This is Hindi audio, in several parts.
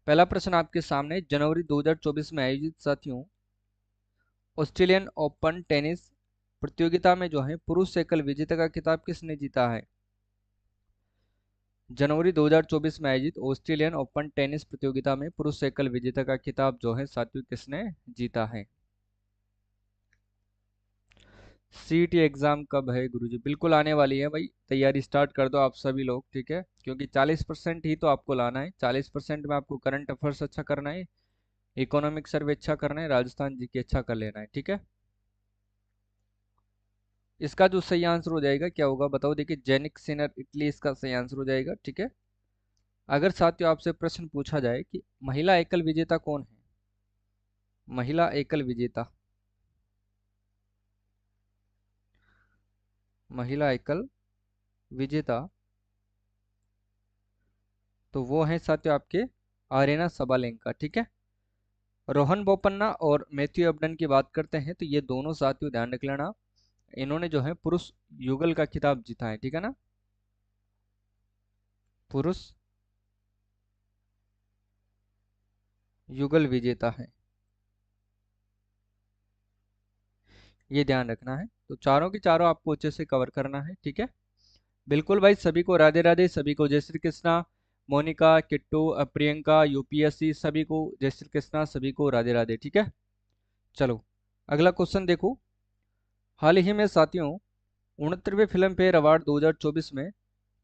पहला प्रश्न आपके सामने, जनवरी 2024 में आयोजित साथियों ऑस्ट्रेलियन ओपन टेनिस प्रतियोगिता में जो है पुरुष एकल विजेता का खिताब किसने जीता है? जनवरी 2024 में आयोजित ऑस्ट्रेलियन ओपन टेनिस प्रतियोगिता में पुरुष एकल विजेता का खिताब जो है साथियों किसने जीता है? सीईटी एग्जाम कब है गुरुजी? बिल्कुल आने वाली है भाई, तैयारी स्टार्ट कर दो आप सभी लोग, ठीक है? क्योंकि 40% ही तो आपको लाना है। 40% में आपको करंट अफेयर्स अच्छा करना है, इकोनॉमिक सर्वे अच्छा करना है, राजस्थान जीके अच्छा कर लेना है, ठीक है? इसका जो सही आंसर हो जाएगा क्या होगा बताओ? देखिए, जेनिक सिनर इटली इसका सही आंसर हो जाएगा, ठीक है? अगर साथियों आपसे प्रश्न पूछा जाए कि महिला एकल विजेता कौन है, महिला एकल विजेता, महिला एकल विजेता, तो वो है साथियों आपके आर्यना सबालेंका, ठीक है? रोहन बोपन्ना और मैथ्यू एबडन की बात करते हैं तो ये दोनों साथियों ध्यान रख लेना, इन्होंने जो है पुरुष युगल का खिताब जीता है, ठीक है ना? पुरुष युगल विजेता है, ये ध्यान रखना है। तो चारों की चारों आपको अच्छे से कवर करना है, ठीक है? बिल्कुल भाई, सभी को राधे राधे, सभी को जय श्री कृष्णा। मोनिका, किट्टू, प्रियंका, यूपीएससी, सभी को जय श्री कृष्णा, सभी को राधे राधे, ठीक है? चलो अगला क्वेश्चन देखो। हाल ही में साथियों 69वें फिल्म फेयर अवार्ड 2024 में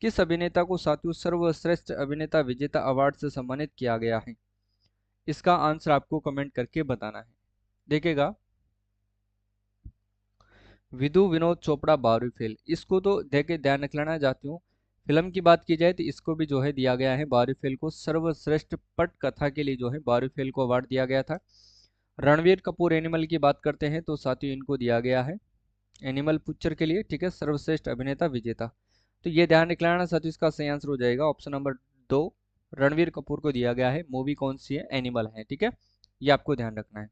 किस अभिनेता को साथियों सर्वश्रेष्ठ अभिनेता विजेता अवार्ड से सम्मानित किया गया है? इसका आंसर आपको कमेंट करके बताना है। देखिएगा, विधु विनोद चोपड़ा बारूफेल, इसको तो देखे ध्यान रख लेना चाहती हूँ। फिल्म की बात की जाए तो इसको भी जो है दिया गया है, बारूफेल को सर्वश्रेष्ठ पट कथा के लिए जो है बारूफेल को अवार्ड दिया गया था। रणवीर कपूर एनिमल की बात करते हैं तो साथियों इनको दिया गया है एनिमल पिक्चर के लिए, ठीक है, सर्वश्रेष्ठ अभिनेता विजेता। तो ये ध्यान रख लेना साथियों, इसका सही आंसर हो जाएगा ऑप्शन नंबर 2, रणवीर कपूर को दिया गया है। मूवी कौन सी है? एनिमल है, ठीक है? ये आपको ध्यान रखना है।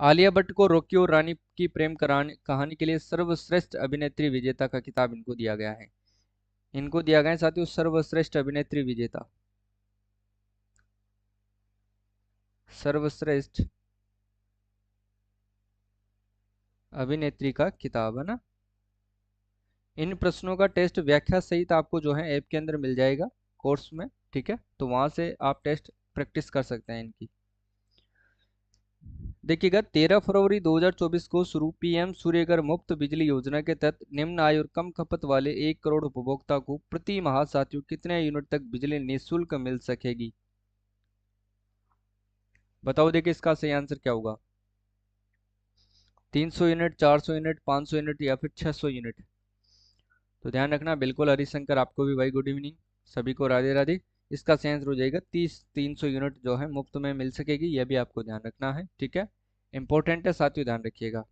आलिया भट्ट को रॉकी और रानी की प्रेम कहानी के लिए सर्वश्रेष्ठ अभिनेत्री विजेता का खिताब इनको दिया गया है। इनको दिया गया है साथियों सर्वश्रेष्ठ अभिनेत्री विजेता, सर्वश्रेष्ठ अभिनेत्री का खिताब, है ना? इन प्रश्नों का टेस्ट व्याख्या सहित आपको जो है ऐप के अंदर मिल जाएगा कोर्स में, ठीक है? तो वहां से आप टेस्ट प्रैक्टिस कर सकते हैं इनकी। देखिएगा, 13 फरवरी 2024 को शुरू पीएम सूर्यघर मुफ्त बिजली योजना के तहत निम्न आय और कम खपत वाले 1 करोड़ उपभोक्ता को प्रति माह साथियों कितने यूनिट तक बिजली निःशुल्क मिल सकेगी? बताओ, देखिए इसका सही आंसर क्या होगा? 300 यूनिट, 400 यूनिट, 500 यूनिट या फिर 600 यूनिट? तो ध्यान रखना, बिल्कुल हरिशंकर, आपको भी भाई गुड इवनिंग, सभी को राधे राधे। इसका सही आंसर हो जाएगा 300 यूनिट जो है मुफ्त में मिल सकेगी, यह भी आपको ध्यान रखना है, ठीक है? इंपॉर्टेंट है साथियों, ध्यान रखिएगा।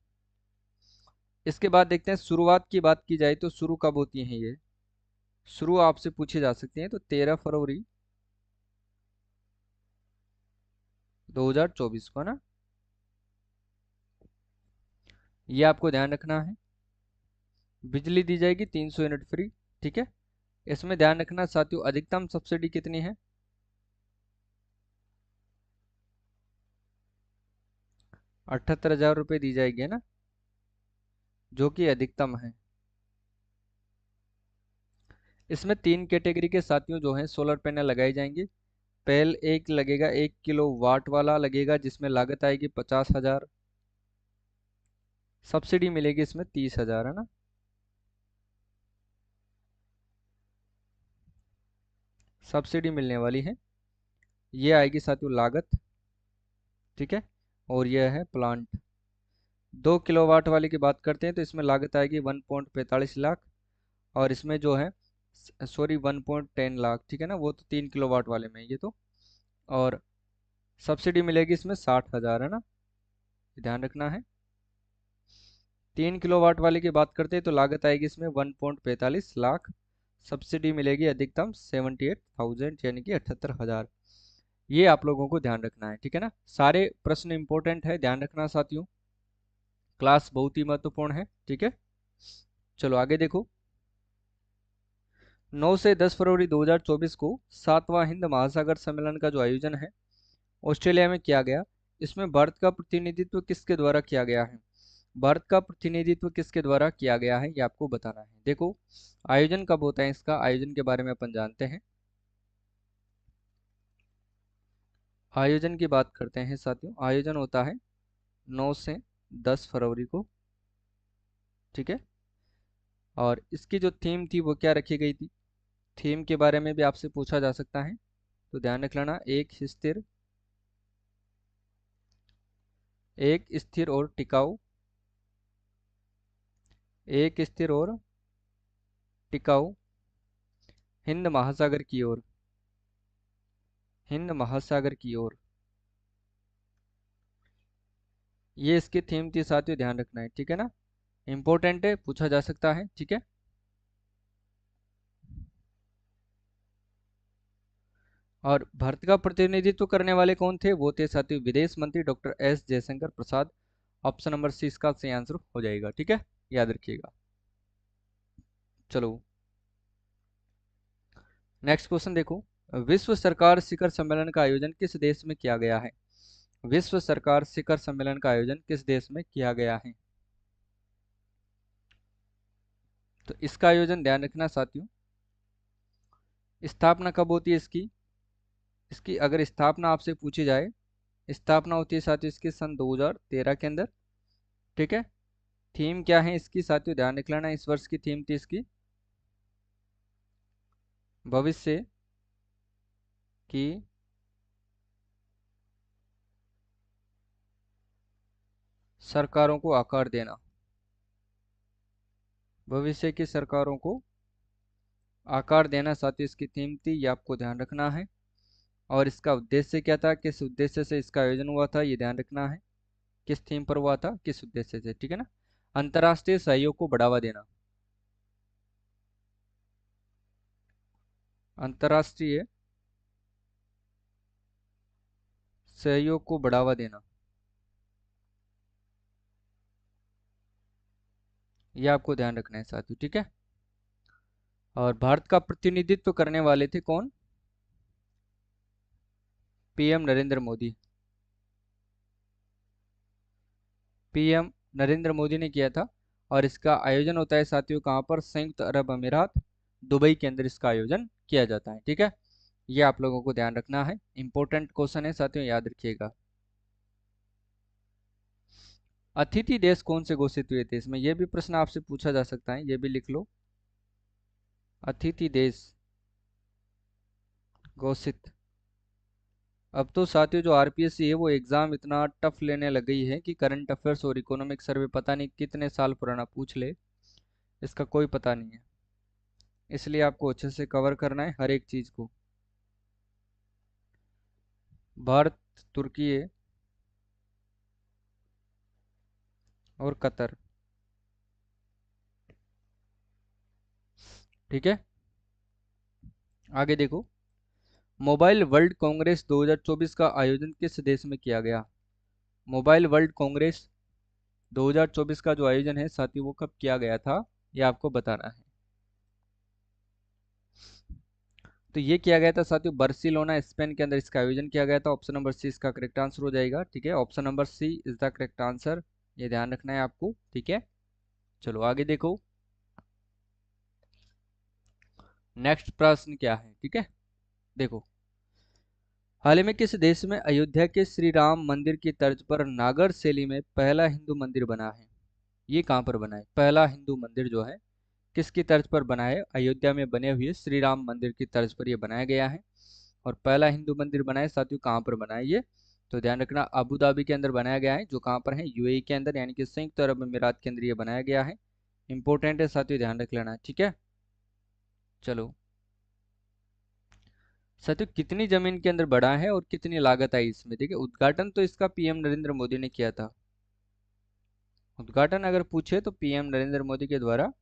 इसके बाद देखते हैं, शुरुआत की बात की जाए तो शुरू कब होती है ये? शुरू आपसे पूछी जा सकती है, तो 13 फरवरी 2024 को ना, ये आपको ध्यान रखना है। बिजली दी जाएगी 300 यूनिट फ्री, ठीक है? इसमें ध्यान रखना साथियों, अधिकतम सब्सिडी कितनी है? 78,000 रुपये दी जाएगी, है ना, जो कि अधिकतम है। इसमें 3 कैटेगरी के साथियों जो हैं सोलर पैनल लगाए जाएंगे। पहल एक लगेगा 1 किलो वाट वाला लगेगा, जिसमें लागत आएगी 50,000। सब्सिडी मिलेगी इसमें 30,000, है ना? सब्सिडी मिलने वाली है, ये आएगी साथियों लागत, ठीक है? और यह है प्लांट। 2 किलोवाट वाले की बात करते हैं तो इसमें लागत आएगी 1.45 लाख, और इसमें जो है सॉरी 1.10 लाख, ठीक है ना? वो तो 3 किलोवाट वाले में ये तो। और सब्सिडी मिलेगी इसमें 60,000, है ना, ध्यान रखना है। 3 किलोवाट वाले की बात करते हैं तो लागत आएगी इसमें 1.45 लाख, सब्सिडी मिलेगी अधिकतम 78,000 यानी कि 78,000। ये आप लोगों को ध्यान रखना है, ठीक है ना? सारे प्रश्न इंपॉर्टेंट है, ध्यान रखना साथियों, क्लास बहुत ही महत्वपूर्ण है, ठीक है? चलो आगे देखो। 9 से 10 फरवरी 2024 को 7वां हिंद महासागर सम्मेलन का जो आयोजन है ऑस्ट्रेलिया में किया गया। इसमें भारत का प्रतिनिधित्व किसके द्वारा किया गया है? भारत का प्रतिनिधित्व किसके द्वारा किया गया है, ये आपको बताना है। देखो, आयोजन कब होता है, इसका आयोजन के बारे में अपन जानते हैं। आयोजन की बात करते हैं साथियों। आयोजन होता है 9 से 10 फरवरी को, ठीक है। और इसकी जो थीम थी वो क्या रखी गई थी? थीम के बारे में भी आपसे पूछा जा सकता है, तो ध्यान रख लेना। एक स्थिर और टिकाऊ, एक स्थिर और टिकाऊ हिंद महासागर की ओर, हिंद महासागर की ओर, ये इसकी थीम थी साथियों, ध्यान रखना है, ठीक है ना। इंपॉर्टेंट है, पूछा जा सकता है, ठीक है। और भारत का प्रतिनिधित्व करने वाले कौन थे? वो थे साथियों विदेश मंत्री doctor S Jaishankar Prasad. Option number सी इसका सही आंसर हो जाएगा, ठीक है, याद रखिएगा। चलो नेक्स्ट क्वेश्चन देखो। विश्व सरकार शिखर सम्मेलन का आयोजन किस देश में किया गया है? विश्व सरकार शिखर सम्मेलन का आयोजन किस देश में किया गया है? तो इसका आयोजन ध्यान रखना साथियों। स्थापना कब होती है इसकी? इसकी अगर स्थापना आपसे पूछी जाए, स्थापना होती है साथियों इसकी सन 2013 के अंदर, ठीक है। थीम क्या है इसकी साथियों, ध्यान रख लेना। इस वर्ष की थीम थी इसकी भविष्य की सरकारों को आकार देना। भविष्य की सरकारों को आकार देना साथियों इसकी थीम थी, ये आपको ध्यान रखना है। और इसका उद्देश्य क्या था, किस उद्देश्य से इसका आयोजन हुआ था, ये ध्यान रखना है। किस थीम पर हुआ था, किस उद्देश्य से, ठीक है ना। अंतर्राष्ट्रीय सहयोग को बढ़ावा देना, अंतर्राष्ट्रीय सहयोग को बढ़ावा देना, ये आपको ध्यान रखना है साथियों, ठीक है। और भारत का प्रतिनिधित्व करने वाले थे कौन? पीएम नरेंद्र मोदी। पीएम नरेंद्र मोदी ने किया था। और इसका आयोजन होता है साथियों कहाँ पर? संयुक्त अरब अमीरात दुबई के अंदर इसका आयोजन किया जाता है, ठीक है। ये आप लोगों को ध्यान रखना है, इंपॉर्टेंट क्वेश्चन है साथियों, याद रखिएगा। अतिथि देश कौन से घोषित हुए थे? इसमें यह भी प्रश्न आपसे पूछा जा सकता है, ये भी लिख लो। अतिथि देश घोषित। अब तो साथियों जो आरपीएससी है वो एग्जाम इतना टफ लेने लग गई है कि करंट अफेयर्स और इकोनॉमिक सर्वे पता नहीं कितने साल पुराना पूछ ले, इसका कोई पता नहीं है। इसलिए आपको अच्छे से कवर करना है हर एक चीज को। भारत, तुर्की और कतर, ठीक है। आगे देखो, मोबाइल वर्ल्ड कांग्रेस 2024 का आयोजन किस देश में किया गया? मोबाइल वर्ल्ड कांग्रेस 2024 का जो आयोजन है साथी वो कब किया गया था, ये आपको बताना है। तो ये किया गया था साथियों बार्सिलोना स्पेन के अंदर इसका आयोजन किया गया था। ऑप्शन नंबर सी इसका करेक्ट आंसर हो जाएगा, ठीक है। Option number C is the correct answer, ये ध्यान रखना है आपको, ठीक है। चलो आगे देखो, नेक्स्ट प्रश्न क्या है, ठीक है। देखो, हाल ही में किस देश में अयोध्या के श्री राम मंदिर की तर्ज पर नागर शैली में पहला हिंदू मंदिर बना है? ये कहाँ पर बना है पहला हिंदू मंदिर जो है, किसकी तर्ज पर बना है? अयोध्या में बने हुए श्री राम मंदिर की तर्ज पर यह बनाया गया है। और पहला हिंदू मंदिर बना है साथियों कहाँ पर बना है ये? तो ध्यान रखना, अबू धाबी के अंदर बनाया गया है, जो कहाँ पर है? यूएई के अंदर, यानी कि संयुक्त अरब अमीरात के अंदर ये बनाया गया है। इंपॉर्टेंट है साथियों, ध्यान रख लेना, ठीक है। चलो साथियों, कितनी जमीन के अंदर बड़ा है और कितनी लागत आई इसमें? देखिए, उद्घाटन तो इसका पीएम नरेंद्र मोदी ने किया था। उद्घाटन अगर पूछे तो पीएम नरेंद्र मोदी के द्वारा।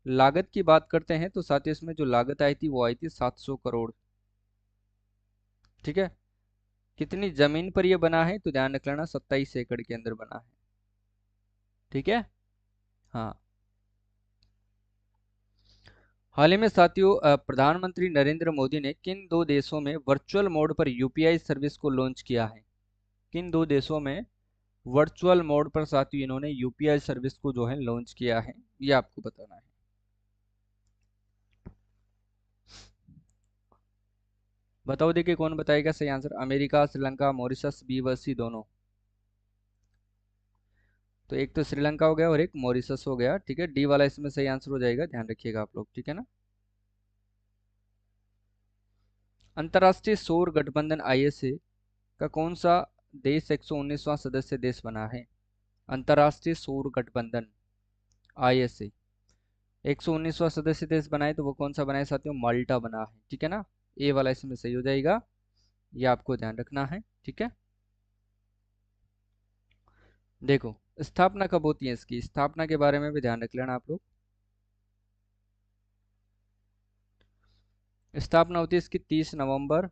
लागत की बात करते हैं तो साथियों इसमें जो लागत आई थी वो आई थी 700 करोड़, ठीक है। कितनी जमीन पर यह बना है? तो ध्यान रख लेना 27 एकड़ के अंदर बना है, ठीक है। हाँ, हाल ही में साथियों प्रधानमंत्री नरेंद्र मोदी ने किन दो देशों में वर्चुअल मोड पर यूपीआई सर्विस को लॉन्च किया है? किन दो देशों में वर्चुअल मोड पर साथियों इन्होंने यूपीआई सर्विस को जो है लॉन्च किया है, ये आपको बताना है। बताओ देखिए कौन बताएगा सही answer. America, Sri Lanka, Mauritius, B व सी दोनों। तो एक तो श्रीलंका हो गया और एक मॉरिशस हो गया, ठीक है। डी वाला इसमें सही आंसर हो जाएगा, ध्यान रखिएगा आप लोग, ठीक है ना। अंतर्राष्ट्रीय सौर गठबंधन आईएसए का कौन सा देश 119वां सदस्य देश बना है? अंतर्राष्ट्रीय सौर गठबंधन आईएसए 119वां सदस्य देश बनाए, तो वो कौन सा बनाए साथियों? माल्टा बना है, ठीक है ना। ए वाला इसमें सही हो जाएगा, ये आपको ध्यान रखना है, ठीक है। देखो स्थापना कब होती है, इसकी स्थापना के बारे में भी ध्यान रख लेना आप लोग। स्थापना होती है इसकी 30 नवंबर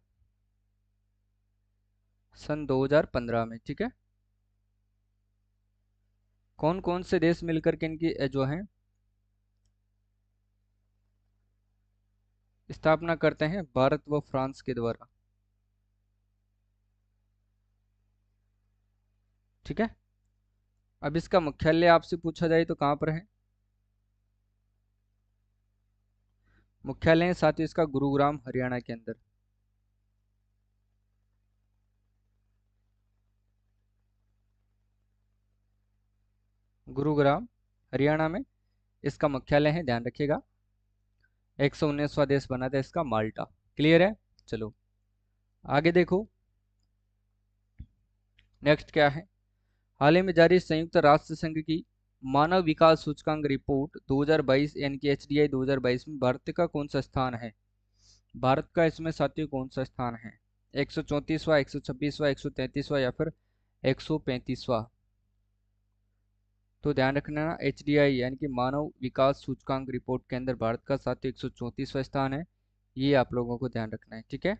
सन 2015 में, ठीक है। कौन कौन से देश मिलकर के इनकी जो है स्थापना करते हैं? भारत व फ्रांस के द्वारा, ठीक है। अब इसका मुख्यालय आपसे पूछा जाए तो कहाँ पर है? मुख्यालय है साथ ही इसका गुरुग्राम हरियाणा के अंदर। गुरुग्राम हरियाणा में इसका मुख्यालय है, ध्यान रखिएगा। 119वां देश बना था इसका माल्टा। क्लियर है? चलो आगे देखो, नेक्स्ट क्या है। हाल ही में जारी संयुक्त राष्ट्र संघ की मानव विकास सूचकांक रिपोर्ट 2022 यानी कि एचडीआई 2022 में भारत का कौन सा स्थान है? भारत का इसमें साथियों कौन सा स्थान है? 134वां, 126वां, 133वां या फिर 135वां? तो ध्यान रखना, एच डी आई यानी कि मानव विकास सूचकांक रिपोर्ट के अंदर भारत का साथियों 134वां स्थान है, ये आप लोगों को ध्यान रखना है, ठीक है।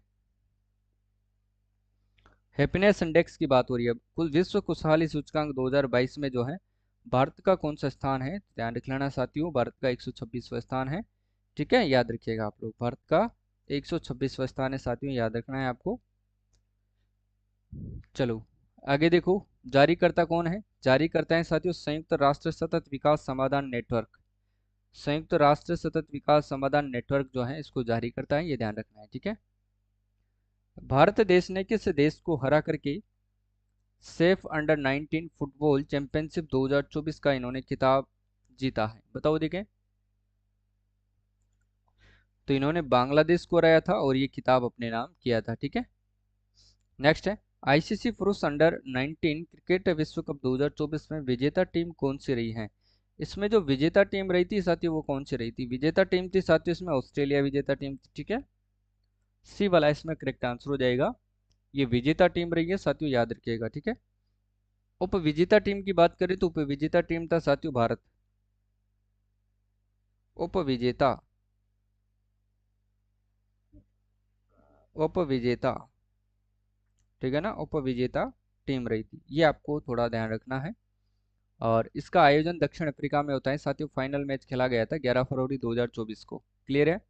हैप्पीनेस इंडेक्स की बात हो रही है, कुल विश्व खुशहाली सूचकांक 2022 में जो है भारत का कौन सा स्थान है? ध्यान रख लेना साथियों, भारत का 126वां स्थान है, ठीक है। याद रखिएगा आप लोग, भारत का 126वां स्थान है साथियों, याद रखना है आपको। चलो आगे देखो, जारीकर्ता कौन है? जारीकर्ता है साथियों संयुक्त राष्ट्र सतत विकास समाधान नेटवर्क। संयुक्त राष्ट्र सतत विकास समाधान नेटवर्क जो है इसको जारी करता है, ये ध्यान रखना है, ठीक है। भारत देश ने किस देश को हरा करके सेफ अंडर 19 फुटबॉल चैंपियनशिप 2024 का इन्होंने खिताब जीता है? बताओ देखें। तो इन्होंने बांग्लादेश को हराया था और ये खिताब अपने नाम किया था, ठीक है। नेक्स्ट है, आईसीसी पुरुष अंडर 19 क्रिकेट विश्व कप 2024 में विजेता टीम कौन सी रही है? इसमें जो विजेता टीम रही थी साथियों वो कौन सी रही थी? विजेता टीम थी साथियों इसमें ऑस्ट्रेलिया विजेता टीम थी, ठीक है। सी वाला इसमें करेक्ट आंसर हो जाएगा, ये विजेता टीम रही है साथियों, याद रखिएगा, ठीक है। उप विजेता टीम की बात करें तो उप विजेता टीम था साथियों भारत। उप विजेता, उप विजेता, ठीक है ना, उप विजेता टीम रही थी, ये आपको थोड़ा ध्यान रखना है। और इसका आयोजन दक्षिण अफ्रीका में होता है साथियों, फाइनल मैच खेला गया था 11 फरवरी 2024 को। क्लियर है?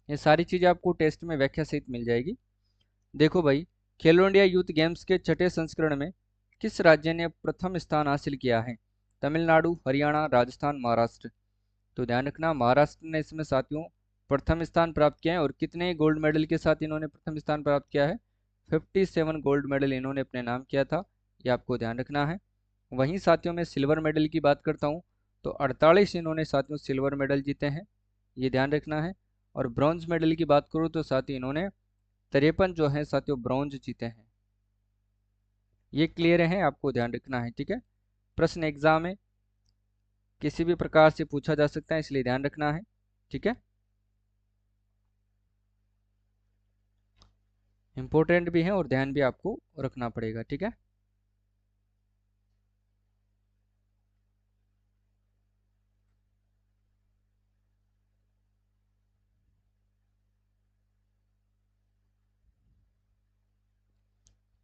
ये सारी चीजें आपको टेस्ट में व्याख्या सहित मिल जाएगी। देखो भाई, खेलो इंडिया यूथ गेम्स के छठे संस्करण में किस राज्य ने प्रथम स्थान हासिल किया है? तमिलनाडु, हरियाणा, राजस्थान, महाराष्ट्र? तो ध्यान रखना, महाराष्ट्र ने इसमें साथियों प्रथम स्थान प्राप्त किया है। और कितने गोल्ड मेडल के साथ इन्होंने प्रथम स्थान प्राप्त किया है? 57 गोल्ड मेडल इन्होंने अपने नाम किया था, ये आपको ध्यान रखना है। वहीं साथियों में सिल्वर मेडल की बात करता हूँ तो 48 इन्होंने साथियों सिल्वर मेडल जीते हैं, ये ध्यान रखना है। और ब्रॉन्ज मेडल की बात करूँ तो साथियों इन्होंने 53 जो है साथियों ब्रॉन्ज जीते हैं। ये क्लियर है, आपको ध्यान रखना है, ठीक है। प्रश्न एग्जाम में किसी भी प्रकार से पूछा जा सकता है, इसलिए ध्यान रखना है, ठीक है। इंपॉर्टेंट भी है और ध्यान भी आपको रखना पड़ेगा, ठीक है।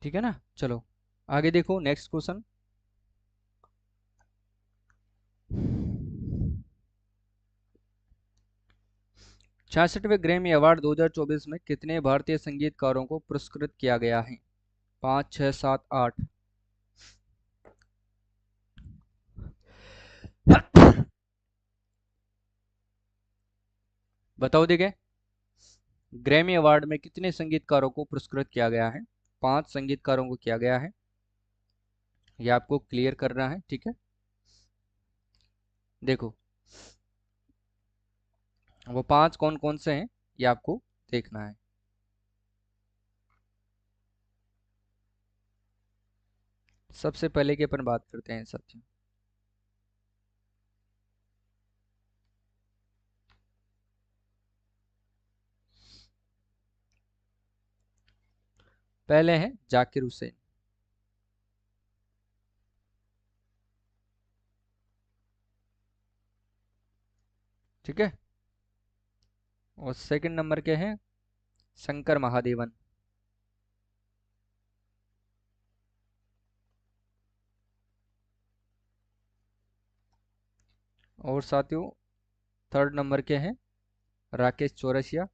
ठीक है ना। चलो आगे देखो, नेक्स्ट क्वेश्चन। 66वें ग्रैमी अवार्ड 2024 में कितने भारतीय संगीतकारों को पुरस्कृत किया गया है? 5, 6, 7, 8। बताओ देखे, ग्रैमी अवार्ड में कितने संगीतकारों को पुरस्कृत किया गया है? 5 संगीतकारों को किया गया है। ये आपको क्लियर करना है, ठीक है। देखो वो 5 कौन कौन से हैं, ये आपको देखना है। सबसे पहले की अपन बात करते हैं साथियों। पहले हैं जाकिर हुसैन, ठीक है। और सेकंड नंबर के हैं शंकर महादेवन। और साथियों थर्ड नंबर के हैं राकेश चौरसिया।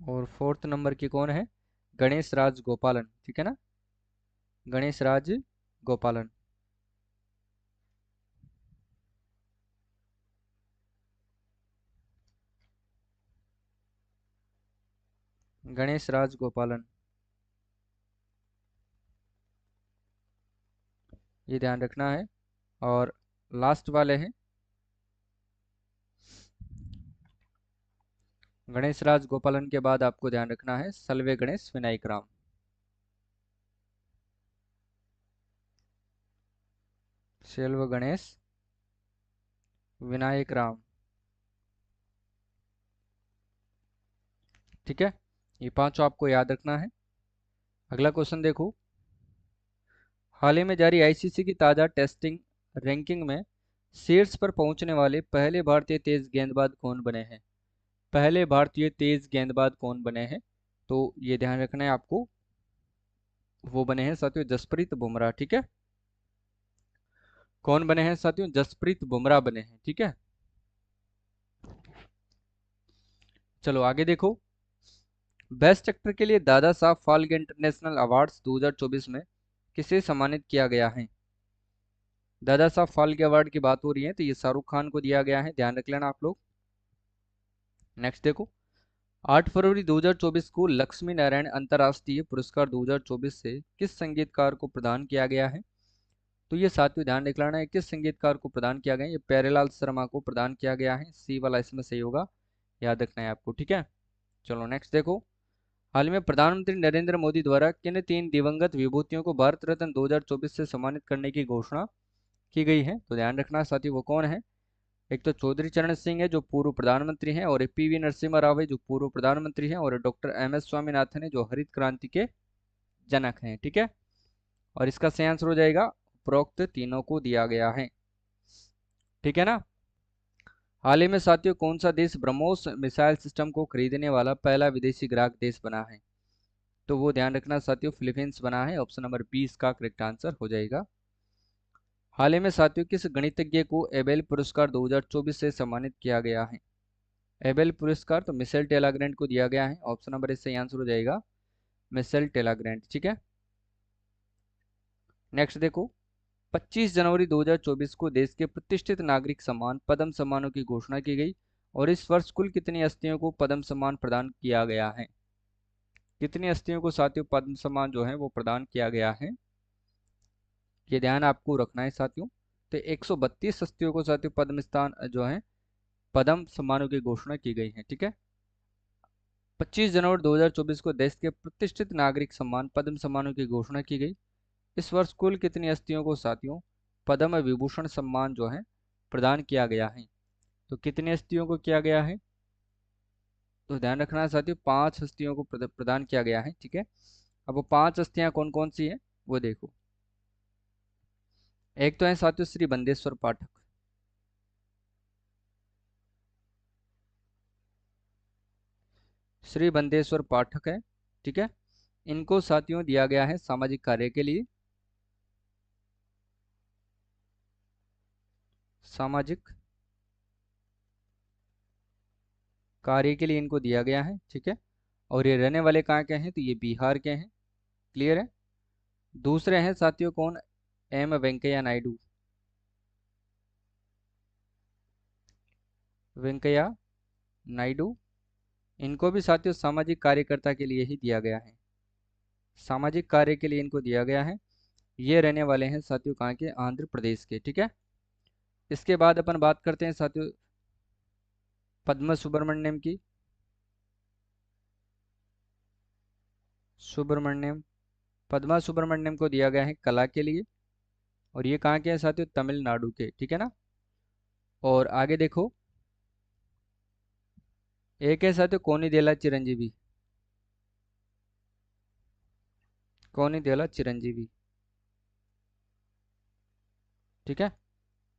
और फोर्थ नंबर की कौन है? गणेश राज गोपालन, ठीक है ना, गणेश राज गोपालन। गणेश राज गोपालन, ये ध्यान रखना है। और लास्ट वाले हैं गणेश राज गोपालन के बाद आपको ध्यान रखना है सल्वे गणेश विनायक राम। सेल्व गणेश विनायक राम, ठीक है। ये पांचों आपको याद रखना है। अगला क्वेश्चन देखो, हाल ही में जारी आईसीसी की ताज़ा टेस्टिंग रैंकिंग में शीर्ष पर पहुंचने वाले पहले भारतीय तेज गेंदबाज कौन बने हैं? पहले भारतीय तेज गेंदबाज कौन बने हैं? तो ये ध्यान रखना है आपको, वो बने हैं साथियों जसप्रीत बुमराह, ठीक है। कौन बने हैं साथियों? जसप्रीत बुमराह बने हैं, ठीक है। चलो आगे देखो, बेस्ट एक्टर के लिए दादा साहब फाल्के इंटरनेशनल अवार्ड्स 2024 में किसे सम्मानित किया गया है? दादा साहब फाल्के अवार्ड की बात हो रही है तो ये शाहरुख खान को दिया गया है, ध्यान रख लेना आप लोग। नेक्स्ट देखो, 8 फरवरी 2024 को लक्ष्मी नारायण अंतर्राष्ट्रीय पुरस्कार 2024 से किस संगीतकार को प्रदान किया गया है? तो ये साथियों ध्यान रख लेना है, किस संगीतकार को प्रदान किया गया है? ये प्यारेलाल शर्मा को प्रदान किया गया है, सी वाला इसमें सही होगा, याद रखना है आपको, ठीक है। चलो नेक्स्ट देखो, हाल ही में प्रधानमंत्री नरेंद्र मोदी द्वारा किन 3 दिवंगत विभूतियों को भारत रत्न 2024 से सम्मानित करने की घोषणा की गई है? तो ध्यान रखना साथियों वो कौन है? एक तो चौधरी चरण सिंह है जो पूर्व प्रधानमंत्री हैं, और पीवी नरसिम्हा राव है जो पूर्व प्रधानमंत्री हैं, और डॉक्टर एम एस स्वामीनाथन है जो हरित क्रांति के जनक हैं, ठीक है। और इसका सही आंसर हो जाएगा उपरोक्त तीनों को दिया गया है, ठीक है ना। हाल ही में साथियों कौन सा देश ब्रह्मोस मिसाइल सिस्टम को खरीदने वाला पहला विदेशी ग्राहक देश बना है? तो वो ध्यान रखना साथियों फिलीपींस बना है, ऑप्शन नंबर 20 का करेक्ट आंसर हो जाएगा। हाल ही में साथियों किस गणितज्ञ को एबेल पुरस्कार 2024 से सम्मानित किया गया है? एबेल पुरस्कार तो मिशेल टेलाग्रैंड को दिया गया है, ऑप्शन नंबर इससे आंसर हो जाएगा मिशेल टेलाग्रैंड, ठीक है। नेक्स्ट देखो, 25 जनवरी 2024 को देश के प्रतिष्ठित नागरिक सम्मान पद्म सम्मानों की घोषणा की गई, और इस वर्ष कुल कितनी हस्तियों को पद्म सम्मान प्रदान किया गया है? कितनी हस्तियों को साथियों पद्म सम्मान जो है वो प्रदान किया गया है, ये ध्यान आपको रखना है साथियों। तो 132 हस्तियों को साथियों पद्म स्थान जो है पद्म सम्मानों की घोषणा की गई है, ठीक है। 25 जनवरी 2024 को देश के प्रतिष्ठित नागरिक सम्मान पद्म सम्मानों की घोषणा की गई। इस वर्ष कुल कितनी हस्तियों को साथियों पद्म विभूषण सम्मान जो है प्रदान किया गया है? तो कितनी हस्तियों को किया गया है? तो ध्यान रखना है साथियों 5 हस्तियों को प्रदान किया गया है, ठीक है। अब वो 5 हस्तियां कौन कौन सी हैं वो देखो, एक तो है साथियों श्री बंदेश्वर पाठक, श्री बंदेश्वर पाठक है, ठीक है। इनको साथियों दिया गया है सामाजिक कार्य के लिए, सामाजिक कार्य के लिए इनको दिया गया है, ठीक है। और ये रहने वाले कहाँ के हैं, तो ये बिहार के हैं। क्लियर है। दूसरे हैं साथियों कौन, एम वेंकैया नायडू। वेंकैया नायडू, इनको भी साथियों सामाजिक कार्यकर्ता के लिए ही दिया गया है, सामाजिक कार्य के लिए इनको दिया गया है। ये रहने वाले हैं साथियों कहाँ के, आंध्र प्रदेश के, ठीक है। इसके बाद अपन बात करते हैं साथियों पद्म सुब्रमण्यम की। सुब्रमण्यम, पद्मा सुब्रमण्यम को दिया गया है कला के लिए, और ये कहाँ के हैं साथियों, तमिलनाडु के, ठीक है ना। और आगे देखो, एक है साथियों कोनी देला चिरंजीवी, कोनी देला चिरंजीवी, ठीक है।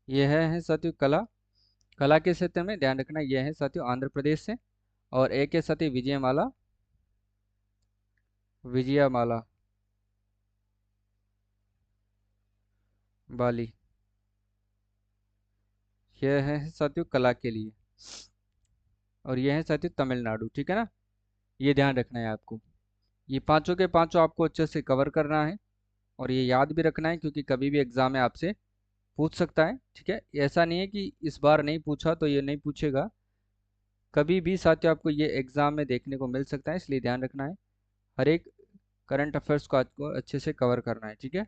यह है साथियों कला, कला के क्षेत्र में ध्यान रखना, यह है साथियों आंध्र प्रदेश से। और एक है साथियों विजयमाला, विजयमाला बाली, यह है साथियों कला के लिए, और यह है साथियों तमिलनाडु, ठीक है ना। ये ध्यान रखना है आपको, ये पांचों के पांचों आपको अच्छे से कवर करना है, और ये याद भी रखना है, क्योंकि कभी भी एग्जाम में आपसे पूछ सकता है, ठीक है। ऐसा नहीं है कि इस बार नहीं पूछा तो ये नहीं पूछेगा, कभी भी साथियों आपको ये एग्जाम में देखने को मिल सकता है, इसलिए ध्यान रखना है। हर एक करंट अफेयर्स को आपको अच्छे से कवर करना है, ठीक है।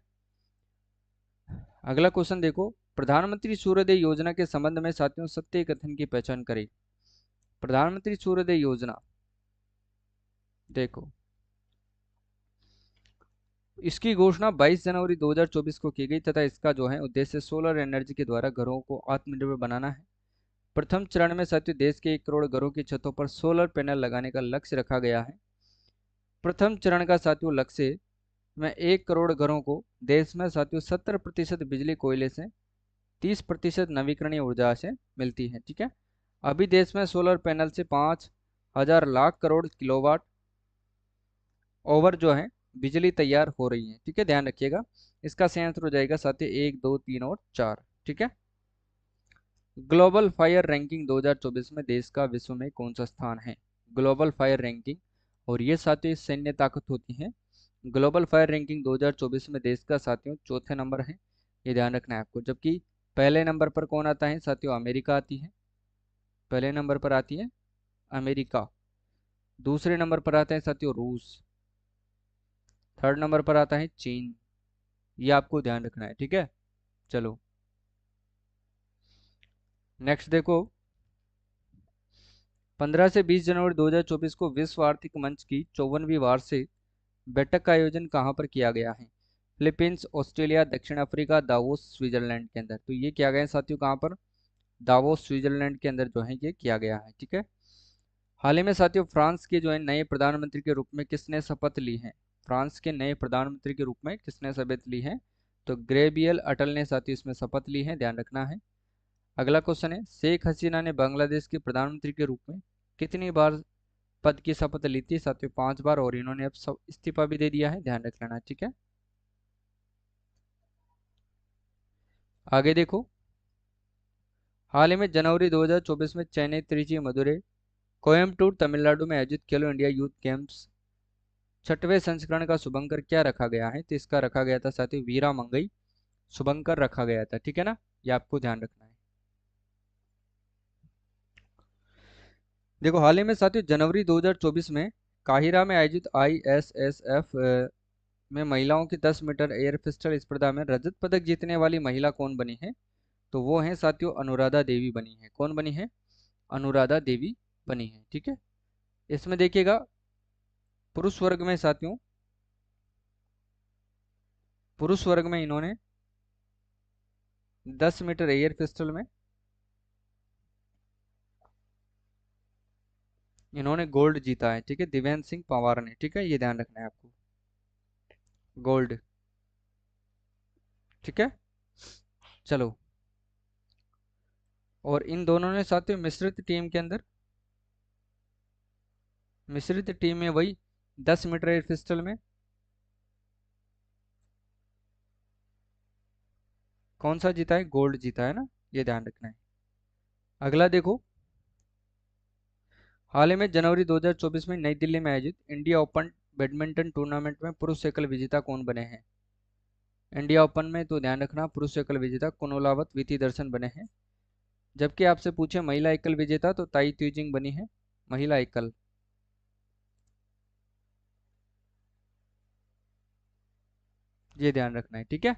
अगला क्वेश्चन देखो, प्रधानमंत्री सूर्योदय योजना के संबंध में साथियों सत्य कथन की पहचान करें। प्रधानमंत्री सूर्योदय योजना, देखो इसकी घोषणा 22 जनवरी 2024 को की गई, तथा इसका जो है उद्देश्य सोलर एनर्जी के द्वारा घरों को आत्मनिर्भर बनाना है। प्रथम चरण में साथियों देश के 1 करोड़ घरों की छतों पर सोलर पैनल लगाने का लक्ष्य रखा गया है। प्रथम चरण का साथियों लक्ष्य में 1 करोड़ घरों को देश में साथियों 70% बिजली कोयले से, 30% नवीकरणीय ऊर्जा से मिलती है, ठीक है। अभी देश में सोलर पैनल से 5,000 लाख करोड़ किलोवाट ओवर जो है बिजली तैयार हो रही है, ठीक है, ध्यान रखिएगा। इसका संयंत्र हो जाएगा साथियों 1, 2, 3 और 4, ठीक है। ग्लोबल फायर रैंकिंग 2024 में देश का विश्व में कौन सा स्थान है। ग्लोबल फायर रैंकिंग, और ये साथियों सैन्य ताकत होती है। ग्लोबल फायर रैंकिंग 2024 में देश का साथियों चौथे नंबर है, ये ध्यान रखना है आपको। जबकि पहले नंबर पर कौन आता है साथियों, अमेरिका आती है, पहले नंबर पर आती है अमेरिका। दूसरे नंबर पर आता है साथियों रूस, थर्ड नंबर पर आता है चीन। ये आपको ध्यान रखना है, ठीक है। चलो नेक्स्ट देखो, 15 से 20 जनवरी 2024 को विश्व आर्थिक मंच की 54वीं वार्षिक बैठक का आयोजन कहाँ पर किया गया है। फिलीपींस, ऑस्ट्रेलिया, दक्षिण अफ्रीका, दावोस, स्विट्जरलैंड के अंदर। तो ये किया गया है साथियों कहाँ पर, दावोस स्विट्जरलैंड के अंदर जो है ये किया गया है, ठीक है। हाल ही में साथियों फ्रांस के जो है नए प्रधानमंत्री के रूप में किसने शपथ ली है। फ्रांस के नए प्रधानमंत्री के रूप में किसने शपथ ली है, तो ग्रेबियल अटल ने साथियों इसमें शपथ ली है, ध्यान रखना है। अगला क्वेश्चन है, शेख हसीना ने बांग्लादेश के प्रधानमंत्री के रूप में कितनी बार पद की शपथ ली थी साथियों, 5 बार, और इन्होंने अब सब इस्तीफा भी दे दिया है, ध्यान रख लेना, ठीक है। आगे देखो, हाल ही में जनवरी 2024 में चेन्नई, त्रिची, मदुरै, कोयम्बटूर, तमिलनाडु में आयोजित खेलो इंडिया यूथ गेम्स 6वें संस्करण का शुभंकर क्या रखा गया है, तो इसका रखा गया था साथियों वीरा मंगई शुभंकर रखा गया था, ठीक है ना। ये आपको ध्यान रखना है। देखो हाल ही में साथियों जनवरी 2024 में काहिरा में आयोजित ISSF में महिलाओं की 10 मीटर एयर पिस्टल स्पर्धा में रजत पदक जीतने वाली महिला कौन बनी है, तो वो है साथियों अनुराधा देवी बनी है। कौन बनी है, अनुराधा देवी बनी है, ठीक है। इसमें देखिएगा पुरुष वर्ग में साथियों, पुरुष वर्ग में इन्होंने 10 मीटर एयर पिस्टल में इन्होंने गोल्ड जीता है, ठीक है, दिव्यांश सिंह पंवार ने, ठीक है, ये ध्यान रखना है आपको, गोल्ड, ठीक है। चलो, और इन दोनों ने साथियों मिश्रित टीम के अंदर, मिश्रित टीम में वही 10 मीटर एयर पिस्टल में कौन सा जीता है? गोल्ड जीता है ना, ये ध्यान रखना है। अगला देखो, हाल ही में जनवरी 2024 में नई दिल्ली में आयोजित इंडिया ओपन बैडमिंटन टूर्नामेंट में पुरुष एकल विजेता कौन बने हैं? इंडिया ओपन में तो ध्यान रखना, पुरुष एकल विजेता कुनोलावत विथी दर्शन बने हैं। जबकि आपसे पूछे महिला एकल विजेता तो ताई तुइजिंग बनी है महिला एकल। ये ध्यान रखना है, ठीक है।